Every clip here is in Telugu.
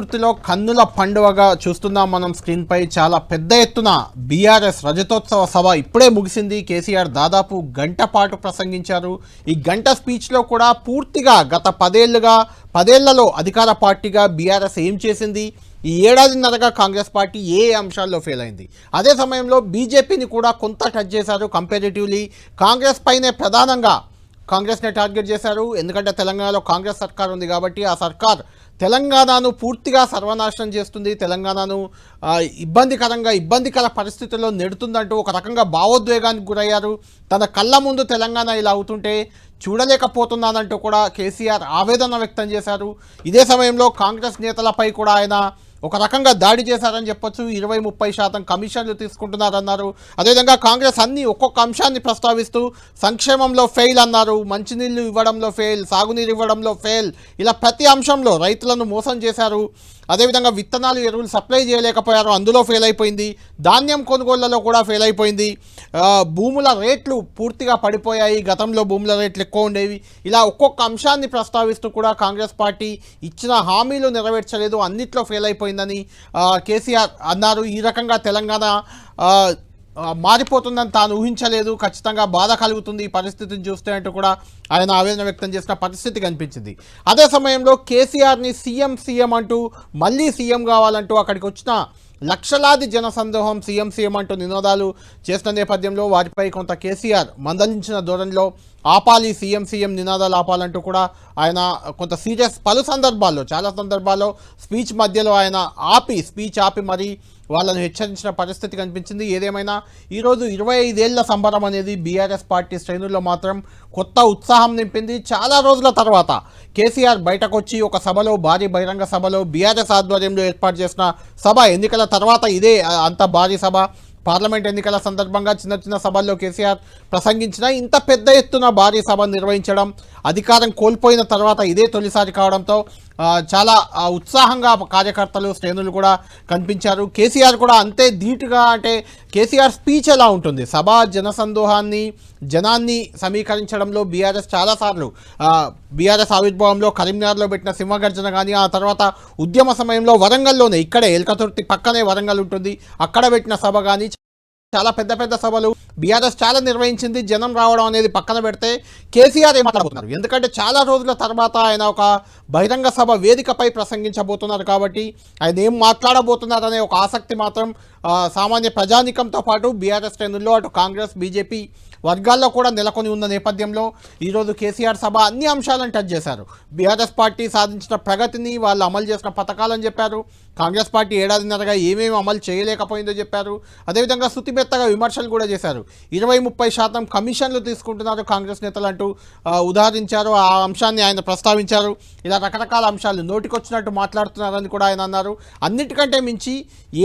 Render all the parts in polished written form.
వృత్తిలో కన్నుల పండువగా చూస్తున్నాం మనం స్క్రీన్ పై. చాలా పెద్ద ఎత్తున బీఆర్ఎస్ రజతోత్సవ సభ ఇప్పుడే ముగిసింది. కేసీఆర్ దాదాపు గంట పాటు ప్రసంగించారు. ఈ గంట స్పీచ్లో కూడా పూర్తిగా గత పదేళ్లలో అధికార పార్టీగా బీఆర్ఎస్ ఏం చేసింది, ఈ ఏడాదిన్నరగా కాంగ్రెస్ పార్టీ ఏ అంశాల్లో ఫెయిల్ అయింది, అదే సమయంలో బీజేపీని కూడా కొంత టచ్ చేశారు. కంపారిటివ్లీ కాంగ్రెస్ పైనే ప్రధానంగా కాంగ్రెస్ని టార్గెట్ చేశారు. ఎందుకంటే తెలంగాణలో కాంగ్రెస్ సర్కార్ ఉంది కాబట్టి ఆ సర్కార్ తెలంగాణను పూర్తిగా సర్వనాశనం చేస్తుంది, తెలంగాణను ఇబ్బందికర పరిస్థితుల్లో నెడుతుందంటూ ఒక రకంగా భావోద్వేగానికి గురయ్యారు. తన కళ్ళ ముందు తెలంగాణ ఇలా అవుతుంటే చూడలేకపోతున్నానంటూ కూడా కేసీఆర్ ఆవేదన వ్యక్తం చేశారు. ఇదే సమయంలో కాంగ్రెస్ నేతలపై కూడా ఆయన ఒక రకంగా దాడి చేశారని చెప్పొచ్చు. 20-30% కమిషన్లు తీసుకుంటున్నారన్నారు. అదేవిధంగా కాంగ్రెస్ ఒక్కొక్క అంశాన్ని ప్రస్తావిస్తూ సంక్షేమంలో ఫెయిల్ అన్నారు, మంచినీళ్ళు ఇవ్వడంలో ఫెయిల్, సాగునీరు ఇవ్వడంలో ఫెయిల్, ఇలా ప్రతి అంశంలో రైతులను మోసం చేశారు. అదేవిధంగా విత్తనాలు ఎరువులు సప్లై చేయలేకపోయారు, అందులో ఫెయిల్ అయిపోయింది. ధాన్యం కొనుగోళ్లలో కూడా ఫెయిల్ అయిపోయింది. భూముల రేట్లు పూర్తిగా పడిపోయాయి, గతంలో భూముల రేట్లు ఎక్కువ ఉండేవి. ఇలా ఒక్కొక్క అంశాన్ని ప్రస్తావిస్తూ కూడా కాంగ్రెస్ పార్టీ ఇచ్చిన హామీలు నెరవేర్చలేదు, అన్నిట్లో ఫెయిల్ అయిపోయిందని కేసీఆర్ అన్నారు. ఈ రకంగా తెలంగాణ మారిపోతుందని తాను ఊహించలేదు, ఖచ్చితంగా బాధ కలుగుతుంది ఈ పరిస్థితిని చూస్తే అంటూ కూడా ఆయన ఆవేదన వ్యక్తం చేసిన పరిస్థితి కనిపించింది. అదే సమయంలో కేసీఆర్ని సీఎం అంటూ మళ్ళీ సీఎం కావాలంటూ అక్కడికి వచ్చిన లక్షలాది జనసందోహం సీఎం అంటూ నినాదాలు చేసిన నేపథ్యంలో వారిపై కొంత కేసీఆర్ మందలించిన ధోరణిలో ఆపాలి, సీఎం నినాదాలు ఆపాలంటూ కూడా ఆయన కొంత సీరియస్ చాలా సందర్భాల్లో స్పీచ్ మధ్యలో ఆయన స్పీచ్ ఆపి మరీ వాళ్ళను హెచ్చరించిన పరిస్థితి కనిపించింది. ఏదేమైనా ఈరోజు 25 ఏళ్ల సంబరం అనేది బీఆర్ఎస్ పార్టీ శ్రేణుల్లో మాత్రం కొత్త ఉత్సాహం నింపింది. చాలా రోజుల తర్వాత కేసీఆర్ బయటకు వచ్చి ఒక సభలో, భారీ బహిరంగ సభలో, బీఆర్ఎస్ ఆధ్వర్యంలో ఏర్పాటు చేసిన సభ, ఎన్నికల తర్వాత ఇదే అంత భారీ సభ. పార్లమెంట్ ఎన్నికల సందర్భంగా చిన్న సభల్లో కేసీఆర్ ప్రసంగించిన ఇంత పెద్ద ఎత్తున భారీ సభ నిర్వహించడం అధికారం కోల్పోయిన తర్వాత ఇదే తొలిసారి కావడంతో చాలా ఉత్సాహంగా కార్యకర్తలు, శ్రేణులు కూడా కనిపించారు. కేసీఆర్ కూడా అంతే ధీటుగా, అంటే కేసీఆర్ స్పీచ్ ఎలా ఉంటుంది, సభ జనాన్ని సమీకరించడంలో బీఆర్ఎస్ చాలాసార్లు బీఆర్ఎస్ ఆవిర్భావంలో కరీంనగర్లో పెట్టిన సింహగర్జన కానీ, ఆ తర్వాత ఉద్యమ సమయంలో వరంగల్లోనే, ఇక్కడే ఎల్కతుర్తి పక్కనే వరంగల్ ఉంటుంది, అక్కడ పెట్టిన సభ కానీ, చాలా పెద్ద సభలు బీఆర్ఎస్ చాలా నిర్వహించింది. జనం రావడం అనేది పక్కన పెడితే కేసీఆర్ ఏం మాట్లాడబోతున్నారు, ఎందుకంటే చాలా రోజుల తర్వాత ఆయన ఒక బహిరంగ సభ వేదికపై ప్రసంగించబోతున్నారు కాబట్టి ఆయన ఏం మాట్లాడబోతున్నారనే ఒక ఆసక్తి మాత్రం సామాన్య ప్రజానికంతో పాటు బీఆర్ఎస్ శ్రేణుల్లో అటు కాంగ్రెస్, బీజేపీ వర్గాల్లో కూడా నెలకొని ఉన్న నేపథ్యంలో ఈరోజు కేసీఆర్ సభ అన్ని అంశాలను టచ్ చేశారు. బీఆర్ఎస్ పార్టీ సాధించిన ప్రగతిని, వాళ్ళు అమలు చేసిన పథకాలని చెప్పారు. కాంగ్రెస్ పార్టీ ఏడాదిన్నరగా ఏమేమి అమలు చేయలేకపోయిందో చెప్పారు. అదేవిధంగా శుతిమెత్తగా విమర్శలు కూడా చేశారు. 20-30% కమిషన్లు తీసుకుంటున్నారు కాంగ్రెస్ నేతలు అంటూ ఉదాహరించారు. ఆ అంశాన్ని ఆయన ప్రస్తావించారు. ఇలా రకరకాల అంశాలు నోటికొచ్చినట్టు మాట్లాడుతున్నారని కూడా ఆయన అన్నారు. అన్నిటికంటే మించి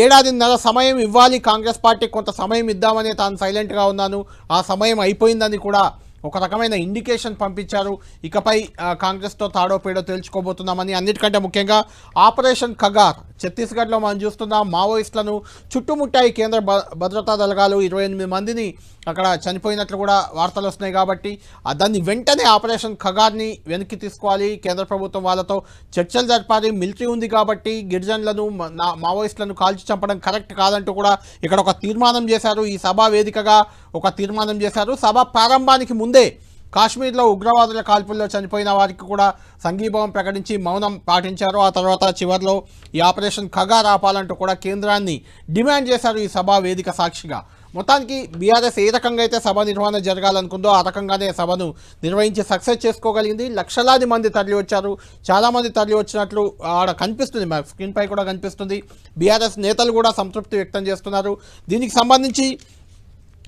ఏడాదిన్నర సమయం ఇవ్వాలి కాంగ్రెస్ పార్టీ, కొంత సమయం ఇద్దామని తాను సైలెంట్గా ఉన్నాను, ఆ సమయం అయిపోయిందని కూడా ఒక రకమైన ఇండికేషన్ పంపించారు. ఇకపై కాంగ్రెస్తో తాడో పేడో తేల్చుకోబోతున్నామని. అన్నిటికంటే ముఖ్యంగా ఆపరేషన్ ఖగార్, ఛత్తీస్గఢ్లో మనం చూస్తున్నాం, మావోయిస్టులను చుట్టుముట్టాయి కేంద్ర భద్రతా దళాలు, 28 మందిని అక్కడ చనిపోయినట్లు కూడా వార్తలు వస్తున్నాయి. కాబట్టి దాన్ని వెంటనే ఆపరేషన్ ఖగార్ని వెనక్కి తీసుకోవాలి, కేంద్ర ప్రభుత్వం వాళ్ళతో చర్చలు జరపాలి. మిలిటరీ ఉంది కాబట్టి గిరిజనులను, మావోయిస్టులను కాల్చి చంపడం కరెక్ట్ కాదంటూ కూడా ఇక్కడ ఒక తీర్మానం చేశారు. ఈ సభా వేదికగా ఒక తీర్మానం చేశారు. సభ ప్రారంభానికి ముందే కాశ్మీర్లో ఉగ్రవాదుల కాల్పుల్లో చనిపోయిన వారికి కూడా సంఘీభావం ప్రకటించి మౌనం పాటించారు. ఆ తర్వాత చివరిలో ఈ ఆపరేషన్ ఖగార్ ఆపాలంటూ కూడా కేంద్రాన్ని డిమాండ్ చేశారు ఈ సభా వేదిక సాక్షిగా. మొత్తానికి బీఆర్ఎస్ ఏ రకంగా అయితే సభ నిర్వహణ జరగాలనుకుందో ఆ రకంగానే సభను నిర్వహించి సక్సెస్ చేసుకోగలిగింది. లక్షలాది మంది తరలి వచ్చారు, చాలామంది తరలి వచ్చినట్లు ఆడ కనిపిస్తుంది, మా స్క్రీన్పై కూడా కనిపిస్తుంది. బీఆర్ఎస్ నేతలు కూడా సంతృప్తి వ్యక్తం చేస్తున్నారు. దీనికి సంబంధించి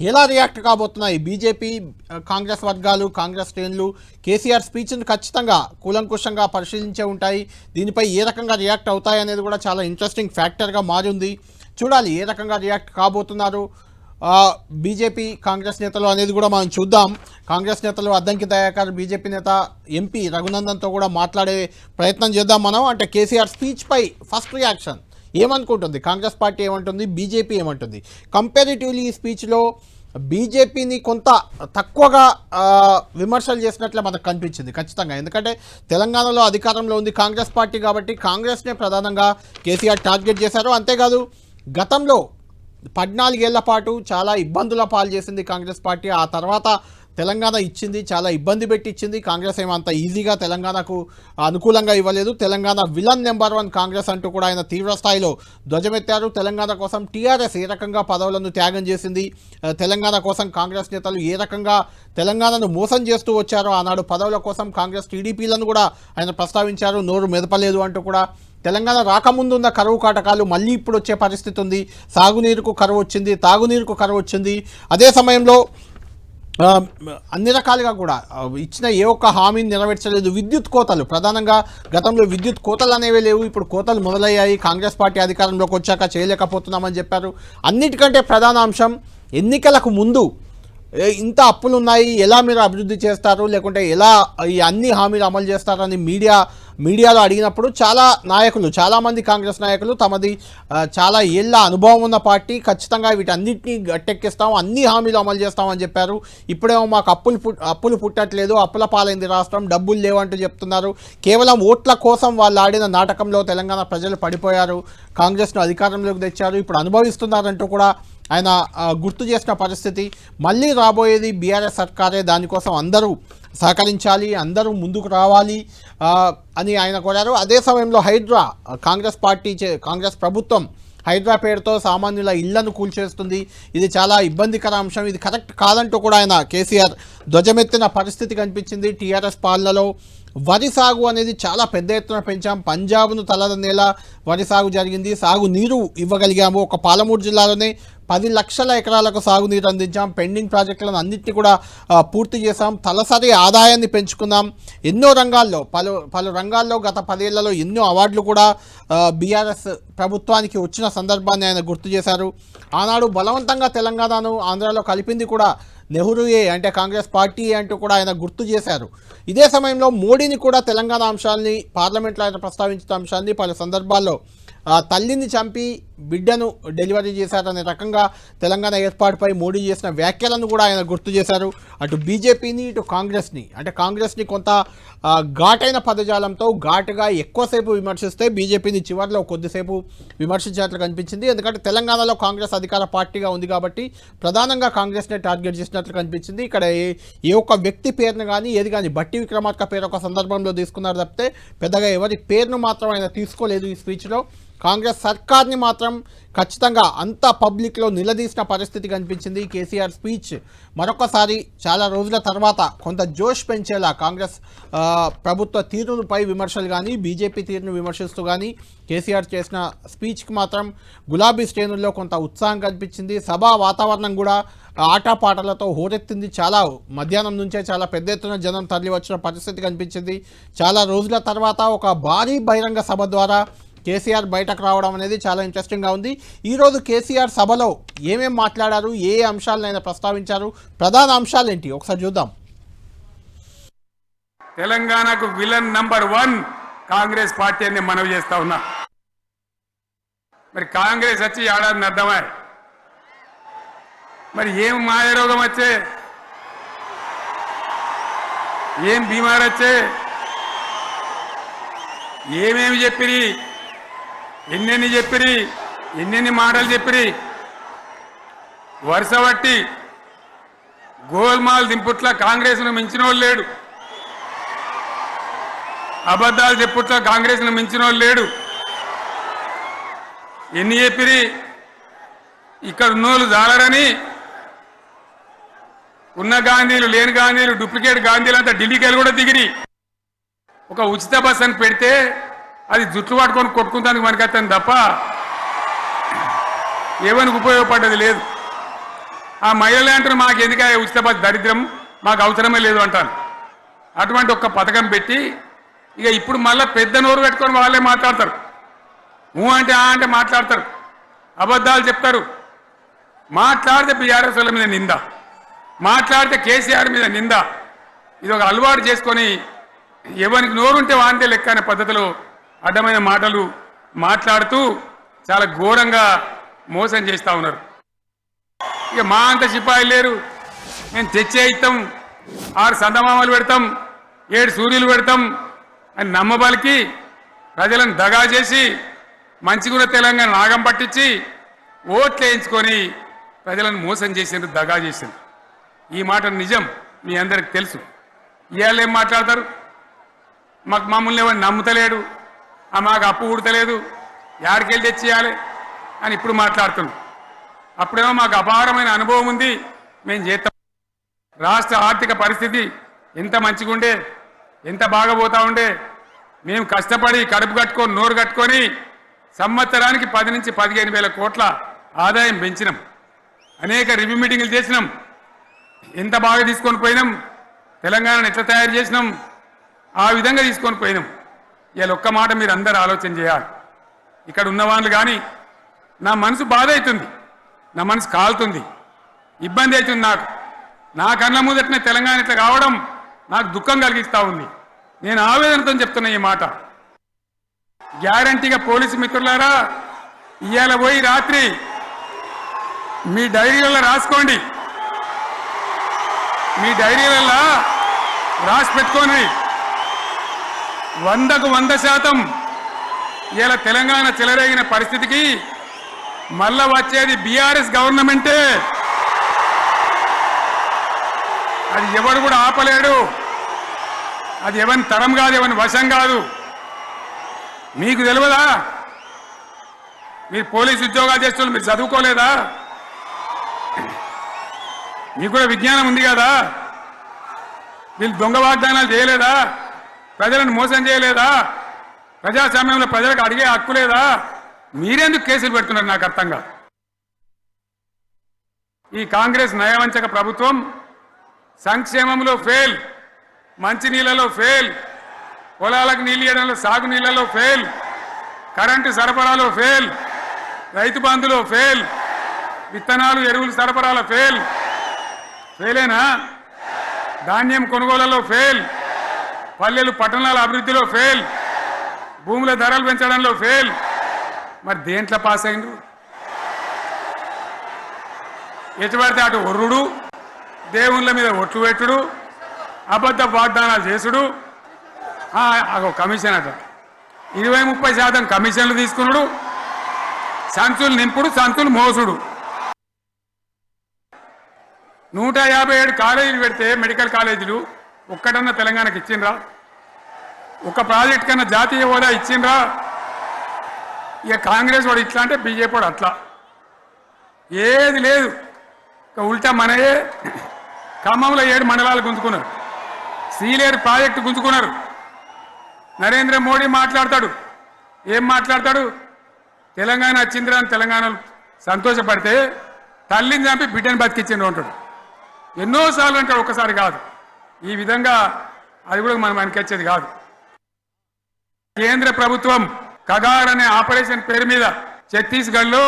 ఎలా రియాక్ట్ కాబోతున్నాయి బీజేపీ, కాంగ్రెస్ వర్గాలు, కాంగ్రెస్ శ్రేణులు కేసీఆర్ స్పీచ్ను ఖచ్చితంగా కూలంకుషంగా పరిశీలించే ఉంటాయి. దీనిపై ఏ రకంగా రియాక్ట్ అవుతాయి అనేది కూడా చాలా ఇంట్రెస్టింగ్ ఫ్యాక్టర్గా మారి ఉంది. చూడాలి ఏ రకంగా రియాక్ట్ కాబోతున్నారు బీజేపీ, కాంగ్రెస్ నేతలు అనేది కూడా మనం చూద్దాం. కాంగ్రెస్ నేతలు అద్దంకి దయాకర్, బీజేపీ నేత ఎంపీ రఘునందన్తో కూడా మాట్లాడే ప్రయత్నం చేద్దాం మనం. అంటే కేసీఆర్ స్పీచ్పై ఫస్ట్ రియాక్షన్ ఏమనుకుంటుంది, కాంగ్రెస్ పార్టీ ఏమంటుంది, బీజేపీ ఏమంటుంది, కంపారిటివ్లీ ఈ స్పీచ్లో బీజేపీని కొంత తక్కువగా విమర్శలు చేసినట్లే మనకు కనిపించింది ఖచ్చితంగా. ఎందుకంటే తెలంగాణలో అధికారంలో ఉంది కాంగ్రెస్ పార్టీ కాబట్టి కాంగ్రెస్నే ప్రధానంగా కేసీఆర్ టార్గెట్ చేశారు. అంతేకాదు గతంలో 14 ఏళ్ల పాటు చాలా ఇబ్బందుల పాలు చేసింది కాంగ్రెస్ పార్టీ. ఆ తర్వాత తెలంగాణ ఇచ్చింది, చాలా ఇబ్బంది పెట్టి ఇచ్చింది. కాంగ్రెస్ ఏమంత ఈజీగా తెలంగాణకు అనుకూలంగా ఇవ్వలేదు. తెలంగాణ విలన్ నెంబర్ 1 కాంగ్రెస్ అంటూ కూడా ఆయన తీవ్రస్థాయిలో ధ్వజమెత్తారు. తెలంగాణ కోసం టీఆర్ఎస్ ఏ రకంగా పదవులను త్యాగం చేసింది, తెలంగాణ కోసం కాంగ్రెస్ నేతలు ఏ రకంగా తెలంగాణను మోసం చేస్తూ వచ్చారో, ఆనాడు పదవుల కోసం కాంగ్రెస్ టీడీపీలను కూడా ఆయన ప్రస్తావించారు. నోరు మెదపలేదు అంటూ కూడా తెలంగాణ రాకముందున్న కరువు కాటకాలు మళ్ళీ ఇప్పుడు వచ్చే పరిస్థితి ఉంది. సాగునీరుకు కరువు వచ్చింది, తాగునీరుకు కరువు వచ్చింది. అదే సమయంలో అన్ని రకాలుగా కూడా ఇచ్చిన ఏ ఒక్క హామీని నెరవేర్చలేదు. విద్యుత్ కోతలు ప్రధానంగా గతంలో విద్యుత్ కోతలు అనేవి లేవు, ఇప్పుడు కోతలు మొదలయ్యాయి. కాంగ్రెస్ పార్టీ అధికారంలోకి వచ్చాక చేయలేకపోతున్నామని చెప్పారు. అన్నిటికంటే ప్రధాన అంశం ఎన్నికలకు ముందు ఇంత అప్పులు ఉన్నాయి, ఎలా మీరు అభివృద్ధి చేస్తారు, లేకుంటే ఎలా ఈ అన్ని హామీలు అమలు చేస్తారని మీడియాలో అడిగినప్పుడు చాలామంది కాంగ్రెస్ నాయకులు తమది చాలా ఏళ్ళ అనుభవం ఉన్న పార్టీ, ఖచ్చితంగా వీటన్నిటినీ గట్టెక్కిస్తాం, అన్ని హామీలు అమలు చేస్తామని చెప్పారు. ఇప్పుడేమో మాకు అప్పులు పుట్టట్లేదు, అప్పుల పాలైంది రాష్ట్రం, డబ్బులు లేవంటూ చెప్తున్నారు. కేవలం ఓట్ల కోసం వాళ్ళు ఆడిన నాటకంలో తెలంగాణ ప్రజలు పడిపోయారు, కాంగ్రెస్ను అధికారంలోకి తెచ్చారు, ఇప్పుడు అనుభవిస్తున్నారంటూ కూడా ఆయన గుర్తు చేసిన పరిస్థితి. మళ్ళీ రాబోయేది బీఆర్ఎస్ సర్కారే, దానికోసం అందరూ సహకరించాలి, అందరూ ముందుకు రావాలి అని ఆయన కోరారు. అదే సమయంలో కాంగ్రెస్ ప్రభుత్వం హైడ్రా పేరుతో సామాన్యుల ఇళ్లను కూల్చేస్తుంది, ఇది చాలా ఇబ్బందికర అంశం, ఇది కరెక్ట్ కాదంటూ కూడా ఆయన కేసీఆర్ ధ్వజమెత్తిన పరిస్థితి కనిపించింది. టీఆర్ఎస్ పాలనలో వరి సాగు అనేది చాలా పెద్ద ఎత్తున పెంచాం, పంజాబ్ను తలదన్నేలా వరి సాగు జరిగింది, సాగు నీరు ఇవ్వగలిగాము. ఒక పాలమూరు జిల్లాలోనే 10 లక్షల ఎకరాలకు సాగునీరు అందించాం, పెండింగ్ ప్రాజెక్టులను అన్నింటినీ కూడా పూర్తి చేశాం, తలసరి ఆదాయాన్ని పెంచుకున్నాం. ఎన్నో రంగాల్లో పలు రంగాల్లో గత 10 ఏళ్లలో ఎన్నో అవార్డులు కూడా బీఆర్ఎస్ ప్రభుత్వానికి వచ్చిన సందర్భాన్ని ఆయన గుర్తు చేశారు. ఆనాడు బలవంతంగా తెలంగాణను ఆంధ్రాలో కలిపింది కూడా నెహ్రూయే, అంటే కాంగ్రెస్ పార్టీ అంటూ కూడా ఆయన గుర్తు చేశారు. ఇదే సమయంలో మోడీని కూడా తెలంగాణ అంశాలని పార్లమెంట్లో ఆయన ప్రస్తావించిన అంశాన్ని పలు సందర్భాల్లో తల్లిని చంపి బిడ్డను డెలివరీ చేశారనే రకంగా తెలంగాణ ఏర్పాటుపై మోడీ చేసిన వ్యాఖ్యలను కూడా ఆయన గుర్తు చేశారు. అటు బీజేపీని ఇటు కాంగ్రెస్ని కొంత ఘాటైన పదజాలంతో ఘాటుగా ఎక్కువసేపు విమర్శిస్తే బీజేపీని చివరిలో కొద్దిసేపు విమర్శించినట్లు కనిపించింది. ఎందుకంటే తెలంగాణలో కాంగ్రెస్ అధికార పార్టీగా ఉంది కాబట్టి ప్రధానంగా కాంగ్రెస్నే టార్గెట్ చేసినట్లు కనిపించింది. ఇక్కడ ఏ ఒక్క వ్యక్తి పేరును కానీ ఏది కానీ బట్టి విక్రమార్క పేరు ఒక సందర్భంలో తీసుకున్నారు తప్పితే పెద్దగా ఎవరి పేరును మాత్రం ఆయన తీసుకోలేదు ఈ స్పీచ్లో. కాంగ్రెస్ సర్కార్ని మాత్రం ఖచ్చితంగా అంత పబ్లిక్లో నిలదీసిన పరిస్థితి కనిపించింది. కేసీఆర్ స్పీచ్ మరొకసారి చాలా రోజుల తర్వాత కొంత జోష్ పెంచేలా కాంగ్రెస్ ప్రభుత్వ తీరుపై విమర్శలు కానీ బీజేపీ తీరును విమర్శిస్తూ కానీ కేసీఆర్ చేసిన స్పీచ్కి మాత్రం గులాబీ శ్రేణుల్లో కొంత ఉత్సాహం కనిపించింది. సభా వాతావరణం కూడా ఆటపాటలతో హోరెత్తింది. చాలా మధ్యాహ్నం నుంచే చాలా పెద్ద ఎత్తున జనం తరలి వచ్చిన పరిస్థితి కనిపించింది. చాలా రోజుల తర్వాత ఒక భారీ బహిరంగ సభ ద్వారా కేసీఆర్ బయటకు రావడం అనేది చాలా ఇంట్రెస్టింగ్గా ఉంది. ఈరోజు కేసీఆర్ సభలో ఏమేం మాట్లాడారు, ఏ అంశాలను ఆయన ప్రస్తావించారు, ప్రధాన అంశాలు ఏంటి ఒకసారి చూద్దాం. తెలంగాణకు విలన్ నంబర్ 1 కాంగ్రెస్ పార్టీ అని మనవి చేస్తా ఉన్నా. మరి కాంగ్రెస్ వచ్చి ఏడాది అర్థమై మరి ఏం మాయరోగం వచ్చే, ఏం బీమార్ వచ్చే, ఏమేమి చెప్పిరి, ఎన్నెన్ని చెప్పిరి, ఎన్నెన్ని మాటలు చెప్పిరి, వరుస బట్టి గోల్మాల్ దింపుట్ల కాంగ్రెస్ను మించిన వాళ్ళు లేడు, అబద్ధాలు చెప్పుట్ల కాంగ్రెస్ను మించిన వాళ్ళు లేడు. ఎన్ని చెప్పిరి, ఇక్కడ ఉన్నోళ్ళు జాలరని ఉన్న గాంధీలు లేని గాంధీలు డూప్లికేట్ గాంధీలు అంతా ఢిల్లీకి కూడా దిగిరి. ఒక ఉచిత బస్ అని పెడితే అది జుట్లు పట్టుకొని కొట్టుకుంటానికి మనకత్తాను తప్ప ఏమనికి ఉపయోగపడ్డది లేదు. ఆ మహిళలు అంటారు మాకు ఎందుకు ఉచిత బస్ దరిద్రం, మాకు అవసరమే లేదు అంటారు. అటువంటి ఒక పథకం పెట్టి ఇక ఇప్పుడు మళ్ళీ పెద్ద నోరు పెట్టుకొని వాళ్ళే మాట్లాడతారు. అంటే అంటే మాట్లాడతారు, అబద్ధాలు చెప్తారు. మాట్లాడితే బీఆర్ఎస్ వాళ్ళ మీద నింద, మాట్లాడితే కేసీఆర్ మీద నింద. ఇది ఒక అలవాటు చేసుకొని ఎవరికి నోరుంటే వాంతే లెక్క అనే పద్ధతిలో అడ్డమైన మాటలు మాట్లాడుతూ చాలా ఘోరంగా మోసం చేస్తూ ఉన్నారు. ఇక మా అంత సిపాయిలు లేరు, మేము తెచ్చే ఇస్తాం, 6 సందమామలు పెడతాం, 7 సూర్యులు పెడతాం అని నమ్మబలికి ప్రజలను దగా చేసి మంచిగున్న తెలంగాణ నాగం పట్టించి ఓట్లు వేయించుకొని ప్రజలను మోసం చేసిండ్రు, దగా చేసిండ్రు. ఈ మాట నిజం, మీ అందరికి తెలుసు. ఇవాళ ఏం మాట్లాడతారు, మమ్మల్ని ఎవరు నమ్ముతలేడు, మాకు అప్పు ఉడతలేదు, యాడికెళ్ళి తెచ్చియాలి అని ఇప్పుడు మాట్లాడుతున్నాం. అప్పుడేమో మాకు అపారమైన అనుభవం ఉంది, మేము చేస్తాం. రాష్ట్ర ఆర్థిక పరిస్థితి ఎంత మంచిగా ఉండే, ఎంత బాగా పోతా ఉండే, మేము కష్టపడి కడుపు కట్టుకొని నోరు కట్టుకొని సంవత్సరానికి 10 నుంచి 15 వేల కోట్ల ఆదాయం పెంచినాం. అనేక రివ్యూ మీటింగులు చేసినాం. ఎంత బాగా తీసుకొని పోయినాం, తెలంగాణను ఎట్లా తయారు చేసినాం, ఆ విధంగా తీసుకొని పోయినాం. ఇవాళ ఒక్క మాట మీరు అందరూ ఆలోచన చేయాలి. ఇక్కడ ఉన్న వాళ్ళు కానీ నా మనసు బాధ అవుతుంది, నా మనసు కాలుతుంది, ఇబ్బంది అవుతుంది. నా కళ్ళ ముందటనే తెలంగాణ ఇట్లా కావడం నాకు దుఃఖం కలిగిస్తూ ఉంది. నేను ఆవేదనతో చెప్తున్నా ఈ మాట. గ్యారంటీగా పోలీసు మిత్రులారా, ఇవాళ పోయి రాత్రి మీ డైరీలలో రాసుకోండి, మీ డైరీలలో రాసి పెట్టుకోండి. 100కు 100% ఇలా తెలంగాణ చెలరేగిన పరిస్థితికి మళ్ళా వచ్చేది బీఆర్ఎస్ గవర్నమెంటే. అది ఎవడు కూడా ఆపలేడు. అది ఎవరి తరం కాదు, ఎవరి వశం కాదు. మీకు తెలియదా? మీరు పోలీసు ఉద్యోగాలు చేస్తున్నారు, మీరు చదువుకోలేదా? మీకు కూడా విజ్ఞానం ఉంది కదా? వీళ్ళు దొంగ వాగ్దానాలు చేయలేదా? ప్రజలను మోసం చేయలేదా? ప్రజాస్వామ్యంలో ప్రజలకు అడిగే హక్కు లేదా? మీరెందుకు కేసులు పెడుతున్నారు నాకు అర్థం కాదు. ఈ కాంగ్రెస్ నయవంచక ప్రభుత్వం సంక్షేమంలో ఫెయిల్, మంచినీళ్ళలో ఫెయిల్, పొలాలకు నీళ్ళు ఇవ్వడంలో, సాగు నీళ్లలో ఫెయిల్, కరెంటు సరఫరాలో ఫెయిల్, రైతు బంధులో ఫెయిల్, విత్తనాలు ఎరువులు సరఫరాలో ఫెయిలేనా? ధాన్యం కొనుగోళ్లలో ఫెయిల్, పల్లెలు పట్టణాల అభివృద్ధిలో ఫెయిల్, భూముల ధరలు పెంచడంలో ఫెయిల్. మరి దేంట్లో పాస్ అయిండు? ఎటుపడితే అటు ఒర్రుడు, దేవుళ్ళ మీద ఒట్లు పెట్టుడు, అబద్ధ వాగ్దానాలు చేసుడు, అగో కమిషన్ అట 20-30% కమిషన్లు తీసుకున్నాడు, సంచులు నింపుడు, సంచులు మోసుడు. 157 కాలేజీలు పెడితే మెడికల్ కాలేజీలు ఒక్కటన్నా తెలంగాణకి ఇచ్చిండ్రా? ఒక ప్రాజెక్ట్ కన్నా జాతీయ హోదా ఇచ్చిండ్రా? ఇక కాంగ్రెస్ వాడు ఇట్లా అంటే బీజేపీ వాడు అట్లా, ఏది లేదు. ఇక ఉల్టా మనయే ఖమ్మంలో 7 మండలాలు గుంజుకున్నారు, సీలేరు ప్రాజెక్టు గుంజుకున్నారు. నరేంద్ర మోడీ మాట్లాడతాడు, ఏం మాట్లాడతాడు? తెలంగాణ వచ్చిందిరా అని తెలంగాణలో సంతోషపడితే తల్లిని చంపి బిడ్డను బతికిచ్చిండ్రు అంటాడు. ఎన్నోసార్లు అంటాడు, ఒక్కసారి కాదు. ఈ విధంగా అది కూడా మనం అనిపించేది కాదు. కేంద్ర ప్రభుత్వం కగార్ అనే ఆపరేషన్ పేరు మీద ఛత్తీస్గఢ్లో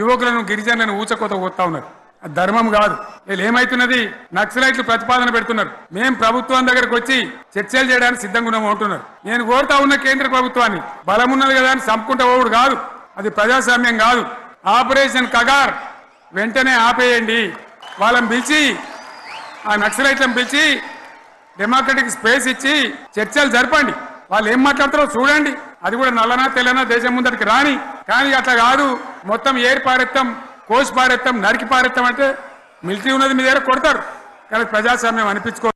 యువకులను గిరిజనులను ఊచకోత పోతా ఉన్నారు. అది ధర్మం కాదు. వీళ్ళు ఏమైతున్నది, నక్సలైట్లు ప్రతిపాదన పెడుతున్నారు. మేం ప్రభుత్వం దగ్గరకు వచ్చి చర్చలు చేయడానికి సిద్ధంగా ఉన్నాము అంటున్నారు. నేను కోరుతా ఉన్న కేంద్ర ప్రభుత్వాన్ని, బలం ఉన్నది కదా అని చంపుకుంటా పోవుడు కాదు, అది ప్రజాస్వామ్యం కాదు. ఆపరేషన్ కగార్ వెంటనే ఆపేయండి. వాళ్ళని పిలిచి, ఆ నక్సలైట్లను పిలిచి డెమోక్రటిక్ స్పేస్ ఇచ్చి చర్చలు జరపండి. వాళ్ళు ఏం మాట్లాడతారో చూడండి. అది కూడా నల్లనా తెల్లనా దేశం ముందరికి రాని. కానీ అట్లా కాదు, మొత్తం ఏరి పారెత్తాం, కోసి పారెత్తాం, నరికి పారెత్తాం అంటే మిలిటరీ ఉన్నది మీ దగ్గర కొడతారు. కానీ ప్రజాస్వామ్యం అనిపించుకో.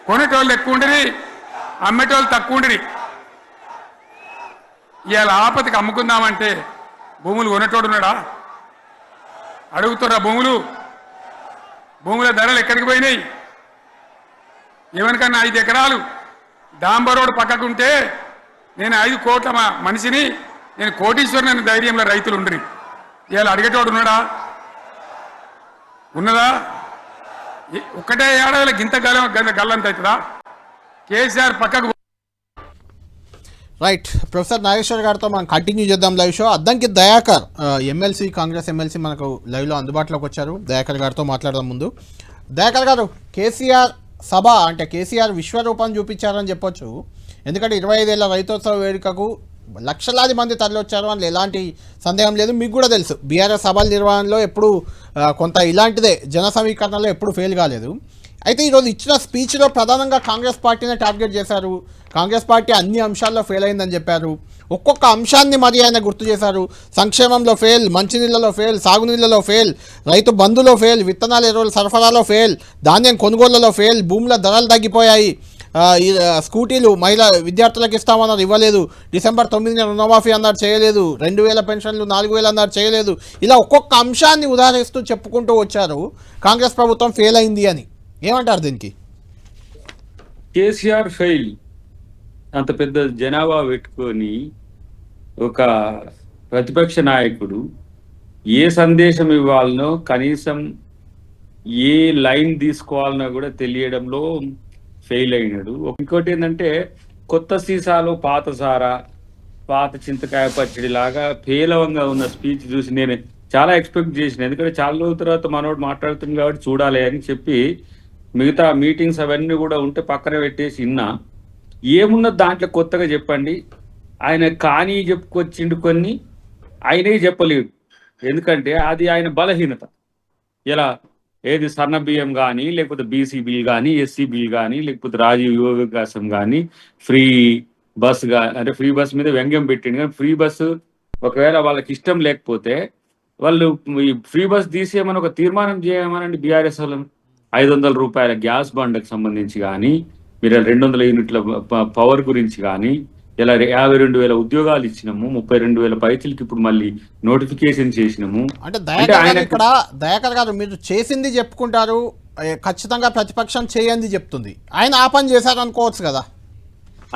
కొనేటోళ్ళు ఎక్కువ ఉండిరి, అమ్మేటోళ్ళు తక్కువ ఉండిరి. ఇవాళ ఆపతికి అమ్ముకుందామంటే భూములు కొనేటోడు ఉన్నాడా? అడుగుతున్నా భూముల ధరలు ఎక్కడికి పోయినాయి? ఎవరికన్నా 5 ఎకరాలు డాంబర్ రోడ్ పక్కకుంటే నేను 5 కోట్ల మనిషిని, నేను కోటీశ్వరుని అనే ధైర్యంలో రైతులు ఉండరు. ఇవాళ అడిగేటోడు ఉన్నాడా? ఉన్నదా? ఒక్కటే ఏడాదిలో గింత గల్లంత అవుతుందా? కేసీఆర్ పక్కకు. రైట్, ప్రొఫెసర్ నాగేశ్వర్ గారితో మనం కంటిన్యూ చేద్దాం live show. Addanki Dayakar MLC, Congress MLC మనకు లైవ్లో అందుబాటులోకి వచ్చారు. దయాకర్ గారితో మాట్లాడదాం. ముందు దయాకర్ గారు, కేసీఆర్ సభ అంటే కేసీఆర్ విశ్వరూపం చూపించారని చెప్పొచ్చు. ఎందుకంటే 25 ఏళ్ల రైతోత్సవ వేడుకకు లక్షలాది మంది తరలివచ్చారు అందులో ఎలాంటి సందేహం లేదు. మీకు కూడా తెలుసు బీఆర్ఎస్ సభల నిర్వహణలో ఎప్పుడు కొంత ఇలాంటిదే జన సమీకరణలో ఎప్పుడు ఫెయిల్ కాలేదు. అయితే ఈరోజు ఇచ్చిన స్పీచ్లో ప్రధానంగా కాంగ్రెస్ పార్టీనే టార్గెట్ చేశారు. కాంగ్రెస్ పార్టీ అన్ని అంశాల్లో ఫెయిల్ అయిందని చెప్పారు. ఒక్కొక్క అంశాన్ని మరి ఆయన గుర్తు చేశారు. సంక్షేమంలో ఫెయిల్, మంచినీళ్ళలో ఫెయిల్, సాగునీళ్ళలో ఫెయిల్, రైతు బంధులో ఫెయిల్, విత్తనాల ఎరువుల సరఫరాలో ఫెయిల్, ధాన్యం కొనుగోళ్లలో ఫెయిల్, భూముల ధరలు తగ్గిపోయాయి, స్కూటీలు మహిళా విద్యార్థులకు ఇస్తామన్నారు ఇవ్వలేదు, డిసెంబర్ 9న రుణమాఫీ అన్నారు చేయలేదు, 2000 పెన్షన్లు 4000 అన్నారు చేయలేదు. ఇలా ఒక్కొక్క అంశాన్ని ఉదాహరిస్తూ చెప్పుకుంటూ వచ్చారు కాంగ్రెస్ ప్రభుత్వం ఫెయిల్ అయింది అని. ఏమంటారు దీనికి? కేసీఆర్ ఫెయిల్ అంత పెద్ద జనాభా పెట్టుకొని ఒక ప్రతిపక్ష నాయకుడు ఏ సందేశం ఇవ్వాలనో కనీసం ఏ లైన్ తీసుకోవాలనో కూడా తెలియడంలో ఫెయిల్ అయినాడు. ఇంకోటి ఏంటంటే కొత్త సీసాలు పాత సారా, పాత చింతకాయ పచ్చడి లాగా పేలవంగా ఉన్న స్పీచ్ చూసి నేను చాలా ఎక్స్పెక్ట్ చేసిన. ఎందుకంటే చాలా రోజుల తర్వాత మనోడు మాట్లాడుతుంది కాబట్టి చూడాలి అని చెప్పి మిగతా మీటింగ్స్ అవన్నీ కూడా ఉంటే పక్కన పెట్టేసి ఇన్నా. ఏమున్నది దాంట్లో కొత్తగా చెప్పండి. ఆయన కానీ చెప్పుకొచ్చిండు కొన్ని, ఆయనే చెప్పలేడు. ఎందుకంటే అది ఆయన బలహీనత. ఇలా ఏది సన్న బియ్యం కానీ, లేకపోతే బీసీ బిల్ కానీ, ఎస్సీ బిల్ కానీ, లేకపోతే రాజీవ్ యువ వికాసం కానీ, ఫ్రీ బస్ అంటే ఫ్రీ బస్ మీద వ్యంగ్యం పెట్టిండు. కానీ ఫ్రీ బస్సు ఒకవేళ వాళ్ళకి ఇష్టం లేకపోతే వాళ్ళు ఈ ఫ్రీ బస్ తీసేయమని ఒక తీర్మానం చేయమనండి బీఆర్ఎస్ వాళ్ళని. 500 రూపాయల గ్యాస్ బండ్కి సంబంధించి కానీ, మీరు 200 యూనిట్ల పవర్ గురించి కానీ, ఇలా 52,000 ఉద్యోగాలు ఇచ్చినాము, 32,000 పైచలకి ఇప్పుడు మళ్ళీ నోటిఫికేషన్ చేసినాము. అంటే ఇక్కడ దయాకర్ గారు మీరు చేసింది చెప్పుకుంటారు, ఖచ్చితంగా ప్రతిపక్షం చేయండి చెప్తుంది. ఆయన ఆ పని చేశారు అనుకోవచ్చు కదా.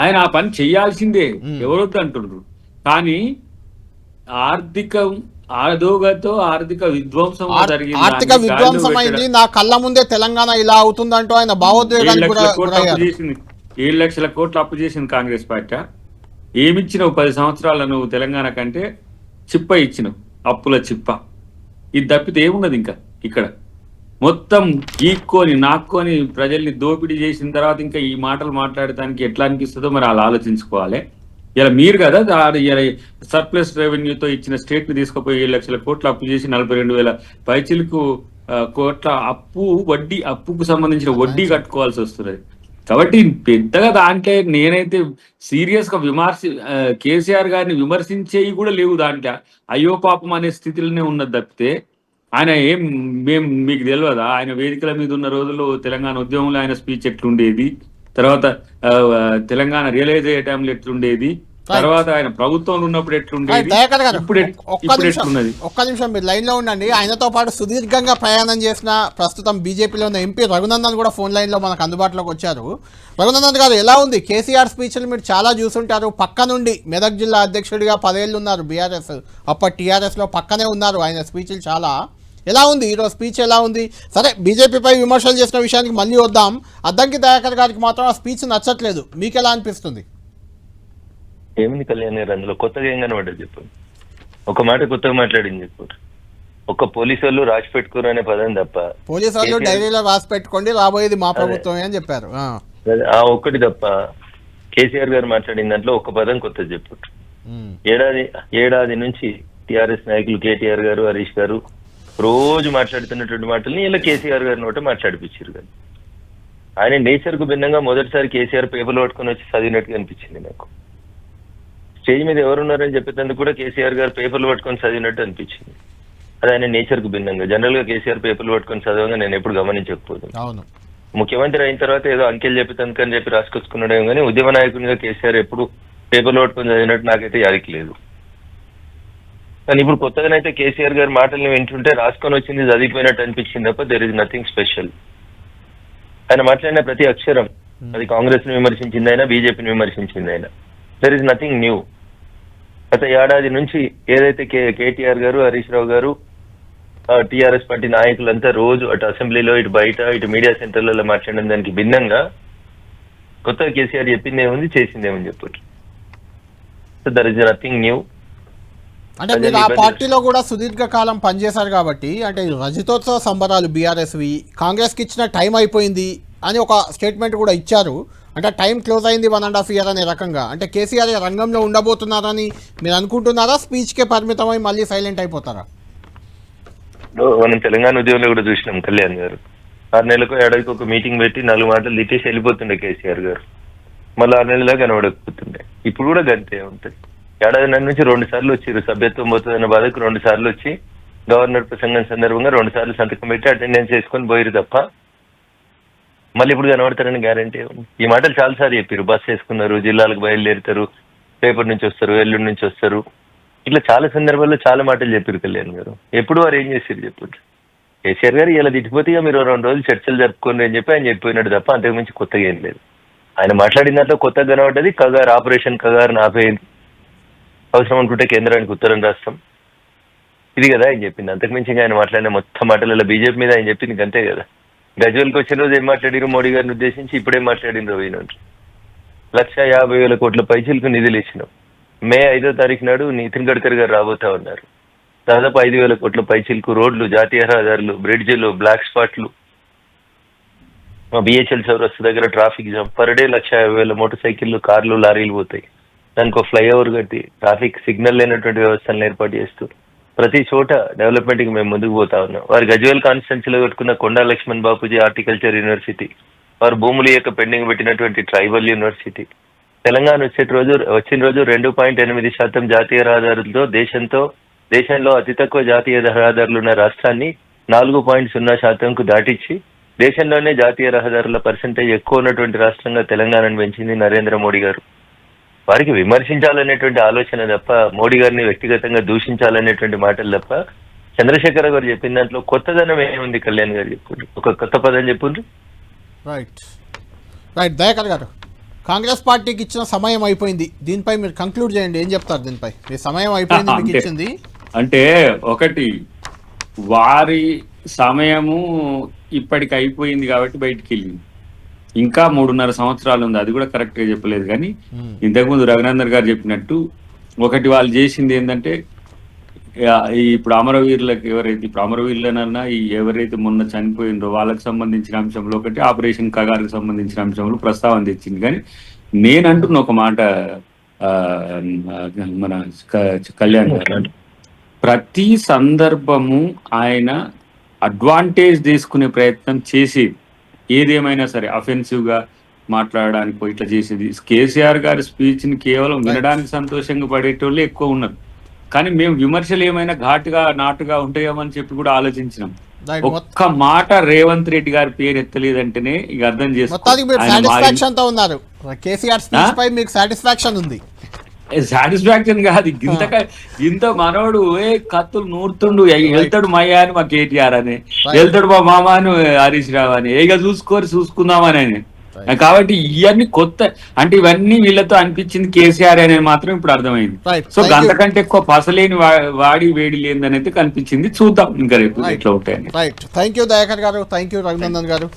ఆయన ఆ పని చేయాల్సిందే, ఎవరొద్దు అంటుండ్రు. కానీ ఆర్థిక విధ్వంసం జరిగింది, ఆర్థిక విధ్వంసం అయింది, నా కళ్ళ ముందే తెలంగాణ ఇలా అవుతుందంటూ ఆయన భావోద్వేగానికి 7 లక్షల కోట్లు అప్పు చేసింది కాంగ్రెస్ పార్టీ. ఏమిచ్చినావు 10 సంవత్సరాల నువ్వు తెలంగాణ కంటే? చిప్ప ఇచ్చినావు, అప్పుల చిప్ప. ఇది తప్పితే ఏమున్నది ఇంకా? ఇక్కడ మొత్తం గీక్కొని నాక్కొని ప్రజల్ని దోపిడీ చేసిన తర్వాత ఇంకా ఈ మాటలు మాట్లాడటానికి ఎట్లా అనిపిస్తుందో మరి వాళ్ళు ఆలోచించుకోవాలి. ఇలా మీరు కదా ఇలా సర్ప్లస్ రెవెన్యూతో ఇచ్చిన స్టేట్ ని తీసుకుపోయి 7 లక్షల కోట్లు అప్పు చేసి 42,000 పైచిలకు కోట్ల అప్పుకు సంబంధించిన వడ్డీ కట్టుకోవాల్సి వస్తుంది. కాబట్టి పెద్దగా దాంట్లో నేనైతే సీరియస్ గా కేసీఆర్ గారిని విమర్శించేవి కూడా లేవు. దాంట్లో అయ్యో పాపం అనే స్థితిలోనే ఉన్నది తప్పితే ఆయన మీకు తెలియదా? ఆయన వేదికల మీద ఉన్న రోజుల్లో తెలంగాణ ఉద్యమంలో ఆయన స్పీచ్ ఎట్లుండేది, తర్వాత తెలంగాణ రియలైజ్ అయ్యే టైంలో ఎట్లుండేది, తర్వాత ఆయన ప్రభుత్వంలో ఉన్నప్పుడు ఎట్లుండేది, ఇప్పుడు ఎట్లున్నది? ఒక్క నిమిషం మీరు లైన్ లో ఉండండి. ఆయనతో పాటు సుదీర్ఘంగా ప్రయాణం చేసిన ప్రస్తుతం బీజేపీలో ఉన్న ఎంపీ రఘునందన్ కూడా ఫోన్ లైన్ లో మనకు అందుబాటులోకి వచ్చారు. రఘునందన్ గారు, ఎలా ఉంది కేసీఆర్ స్పీచ్లు? మీరు చాలా చూసుంటారు. పక్క నుండి మెదక్ జిల్లా అధ్యక్షుడిగా 10 ఏళ్ళు ఉన్నారు బీఆర్ఎస్, అప్పటి టీఆర్ఎస్ లో పక్కనే ఉన్నారు. ఆయన స్పీచ్లు చాలా ఎలా ఉంది ఈరోజు స్పీచ్ ఎలా ఉంది? సరే, బీజేపీపై విమర్శలు చేసిన విషయానికి మళ్ళీ వద్దాం. అద్దంకి దయాకర్ గారికి మాత్రం ఆ స్పీచ్ నచ్చట్లేదు. మీకు ఎలా అనిపిస్తుంది? ఏమింది కళ్యాణ్ గారు, అందులో కొత్తగా ఏం కనబడ్డది చెప్పండి. ఒక మాట కొత్తగా మాట్లాడింది చెప్పారు. ఒక పోలీసు వాళ్ళు రాసి పెట్టుకోరు అనే పదం తప్ప, పోలీసు వాళ్ళు డైరీలో రాసి పెట్టుకోండి రాబోయేది మా ప్రభుత్వమే అని చెప్పారు. ఆ ఒక్కటి తప్ప కేసీఆర్ గారు మాట్లాడిన దాంట్లో ఒక పదం కొత్తది చెప్పారు. ఏడాది నుంచి టిఆర్ఎస్ నాయకులు కేటీఆర్ గారు, హరీష్ గారు రోజు మాట్లాడుతున్నటువంటి మాటల్ని ఇలా కేసీఆర్ గారి నోట మాట్లాడిపించారు. కానీ ఆయన నేచర్ కు భిన్నంగా మొదటిసారి కేసీఆర్ పేపర్లు పట్టుకొని వచ్చి చదివినట్టుగా అనిపించింది నాకు. స్టేజ్ మీద ఎవరున్నారని చెప్పేందుకు కూడా కేసీఆర్ గారు పేపర్లు పట్టుకొని చదివినట్టు అనిపించింది. అది ఆయన నేచర్ కు భిన్నంగా. జనరల్ గా కేసీఆర్ పేపర్లు పట్టుకొని చదవగా నేను ఎప్పుడు గమనించకపోతుంది. ముఖ్యమంత్రి అయిన తర్వాత ఏదో అంకెలు చెప్పేందుకని చెప్పి రాసుకొచ్చుకున్నాడేమో కానీ ఉద్యమ నాయకునిగా కేసీఆర్ ఎప్పుడు పేపర్లు పట్టుకొని చదివినట్టు నాకైతే యాదికి లేదు. కానీ ఇప్పుడు కొత్తగానైతే కేసీఆర్ గారి మాటల్ని వింటుంటే రాసుకొని వచ్చింది చదివిపోయినట్టు అనిపించింది తప్ప దేర్ ఇస్ నథింగ్ స్పెషల్. ఆయన మాట్లాడిన ప్రతి అక్షరం అది కాంగ్రెస్ ని విమర్శించింది అయినా, బీజేపీని విమర్శించింది అయినా, దెర్ ఇస్ నథింగ్ న్యూ. గత ఏడాది నుంచి ఏదైతే కేటీఆర్ గారు, హరీష్ రావు గారు, టీఆర్ఎస్ పార్టీ నాయకులంతా రోజు అటు అసెంబ్లీలో, ఇటు బయట, ఇటు మీడియా సెంటర్లలో మాట్లాడిన దానికి భిన్నంగా కొత్తగా కేసీఆర్ చెప్పింది ఏముంది, చేసింది ఏమని చెప్పారు. So there is nothing new. అంటే మీరు ఆ పార్టీలో కూడా సుదీర్ఘకాలం పనిచేశారు కాబట్టి, అంటే రజతోత్సవ సంబరాలు బీఆర్ఎస్వి కాంగ్రెస్కి ఇచ్చిన టైం అయిపోయింది అని ఒక స్టేట్మెంట్ కూడా ఇచ్చారు. అంటే టైం క్లోజ్ అయింది 1.5 year అనే రకంగా. అంటే కేసీఆర్ రంగంలో ఉండబోతున్నారని మీరు అనుకుంటున్నారా, స్పీచ్కే పరిమితమై మళ్ళీ సైలెంట్ అయిపోతారా? మనం తెలంగాణ ఉద్యమంలో కూడా చూసినాం కళ్యాణ్ గారు 6 నెలలకు ఏడాదికి ఒక మీటింగ్ పెట్టి 4 మాటలు తిట్టేసి వెళ్ళిపోతుండే కేసీఆర్ గారు. మళ్ళీ 6 నెలలా కనబడకపోతుండే. ఇప్పుడు కూడా గంతే ఉంటుంది. ఏడాది నుంచి 2 సార్లు వచ్చారు. సభ్యత్వం పోతుందన్న బాధకు 2 సార్లు వచ్చి గవర్నర్ ప్రసంగం సందర్భంగా 2 సార్లు సంతకం పెట్టి అటెండెన్స్ చేసుకొని పోయిరు తప్ప మళ్ళీ ఇప్పుడు కనబడతారని గ్యారంటీ ఉంది. ఈ మాటలు చాలాసార్లు చెప్పారు. బస్ వేసుకున్నారు, జిల్లాలకు బయలుదేరుతారు, రేపటి నుంచి వస్తారు, ఎల్లుండి నుంచి వస్తారు, ఇట్లా చాలా సందర్భాల్లో చాలా మాటలు చెప్పారు కళ్యాణ్ గారు. ఎప్పుడు వారు ఏం చేశారు చెప్పండి? కేసీఆర్ గారు ఇలా తిట్టిపోతే మీరు 2 రోజులు చర్చలు జరుపుకోండి అని చెప్పి ఆయన చెప్పిపోయినాడు తప్ప అంతకుమించి కొత్తగా ఏం లేదు. ఆయన మాట్లాడిన దాంట్లో కొత్తగా కనబడ్డది కగారు, ఆపరేషన్ కగారు ఆపేయండి, అవసరం అనుకుంటే కేంద్రానికి ఉత్తరం రాస్తాం, ఇది కదా ఆయన చెప్పింది. అంతకుమించి ఆయన మాట్లాడిన మొత్తం మాటలలో బీజేపీ మీద ఆయన చెప్పింది అంతే కదా. గజ్వేల్కి వచ్చిన రోజు ఏం మాట్లాడిరు మోడీ గారిని ఉద్దేశించి, ఇప్పుడేం మాట్లాడిన రోజు 1,50,000 కోట్ల పైసలకు నిధులు ఇచ్చినాం. మే 5వ తారీఖు నాడు నితిన్ గడ్కరీ గారు రాబోతా ఉన్నారు. దాదాపు 5,000 కోట్ల పైసలకు రోడ్లు, జాతీయ రహదారులు, బ్రిడ్జిలు, బ్లాక్ స్పాట్లు, మా బిహెచ్ఎల్ చౌరస్తా దగ్గర traffic jam, per day 1,50,000 motor సైకిళ్ళు, కార్లు, లారీలు పోతాయి. దానికి ఒక ఫ్లైఓవర్ కట్టి ట్రాఫిక్ సిగ్నల్ లేనటువంటి వ్యవస్థలను ఏర్పాటు చేస్తూ ప్రతి చోట డెవలప్మెంట్ కి మేము ముందుకు పోతా ఉన్నాం. వారు గజ్వేల్ కాన్స్టిట్యున్సీలో పెట్టుకున్న కొండా లక్ష్మణ్ బాపూజీ హార్టికల్చర్ యూనివర్సిటీ, వారు భూములు యొక్క పెండింగ్ పెట్టినటువంటి ట్రైబల్ యూనివర్సిటీ, తెలంగాణ వచ్చిన రోజు 2.8% జాతీయ రహదారులతో దేశంలో అతి తక్కువ జాతీయ రహదారులు ఉన్న రాష్ట్రాన్ని 4.0%కు దాటించి దేశంలోనే జాతీయ రహదారుల పర్సెంటేజ్ ఎక్కువ ఉన్నటువంటి రాష్ట్రంగా తెలంగాణను పెంచింది నరేంద్ర మోడీ గారు. వారికి విమర్శించాలనేటువంటి ఆలోచన తప్ప, మోడీ గారిని వ్యక్తిగతంగా దూషించాలనేటువంటి మాటలు తప్ప, చంద్రశేఖర్ గారు చెప్పిన దాంట్లో కొత్తదనం ఏముంది కళ్యాణ్ గారు చెప్పుండ్రు, ఒక కొత్త పదం చెప్పుండ్రు. రైట్ రైట్ దయాకర్ గారు, కాంగ్రెస్ పార్టీకి ఇచ్చిన సమయం అయిపోయింది, దీనిపై మీరు కంక్లూడ్ చేయండి. ఏం చెప్తారు దీనిపై? మీ సమయం అయిపోయింది, మీకు ఇచ్చింది. అంటే ఒకటి, వారి సమయము ఇప్పటికి అయిపోయింది కాబట్టి బయటికి వెళ్ళింది. ఇంకా 3.5 సంవత్సరాలు ఉంది, అది కూడా కరెక్ట్ గా చెప్పలేదు. కానీ ఇంతకుముందు రఘునందన్ గారు చెప్పినట్టు ఒకటి వాళ్ళు చేసింది ఏంటంటే, ఇప్పుడు అమరవీరులకు ఎవరైతే, ఇప్పుడు అమరవీరులనన్నా ఎవరైతే మొన్న చనిపోయిందో వాళ్ళకి సంబంధించిన అంశంలో ఒకటి, ఆపరేషన్ కగార్కి సంబంధించిన అంశంలో ప్రస్తావన తెచ్చింది. కానీ నేనంటున్న ఒక మాట మన కళ్యాణ్ గారు, ప్రతి సందర్భము ఆయన అడ్వాంటేజ్ తీసుకునే ప్రయత్నం చేసేది, ఏదేమైనా సరే అఫెన్సివ్ గా మాట్లాడడానికి ఇట్లా చేసేది. కేసీఆర్ గారి స్పీచ్ ని కేవలం వినడానికి సంతోషంగా పడేటోళ్ళే ఎక్కువ ఉన్నారు. కానీ మేము విమర్శలు ఏమైనా ఘాటుగా నాటుగా ఉంటాయేమని చెప్పి కూడా ఆలోచించినాం. ఒక్క మాట రేవంత్ రెడ్డి గారి పేరు ఎత్తలేదంటేనే ఇక అర్థం చేసుకోవచ్చు. సాటిస్ఫాక్షన్ కాదు, ఇంత మనోడు కత్తులు నూరుతుండు, వెళ్తాడు మయ్యా అని మా కేటీఆర్ అని, వెళ్తాడు మా మామ అని హరీష్ రావు అని, ఇక చూసుకుందామని అని. కాబట్టి ఇవన్నీ కొత్త, అంటే ఇవన్నీ వీళ్ళతో అనిపించింది కేసీఆర్ అనేది మాత్రం ఇప్పుడు అర్థమైంది. సో అంతకంటే ఎక్కువ పసలేని వాడి వేడి లేదని అయితే కనిపించింది. చూద్దాం ఇంకా రేపు ఎట్లా ఉంటాయని. రైట్, థ్యాంక్ యూ దయాకర్ గారు, థ్యాంక్ యూ రఘునందన్ గారు.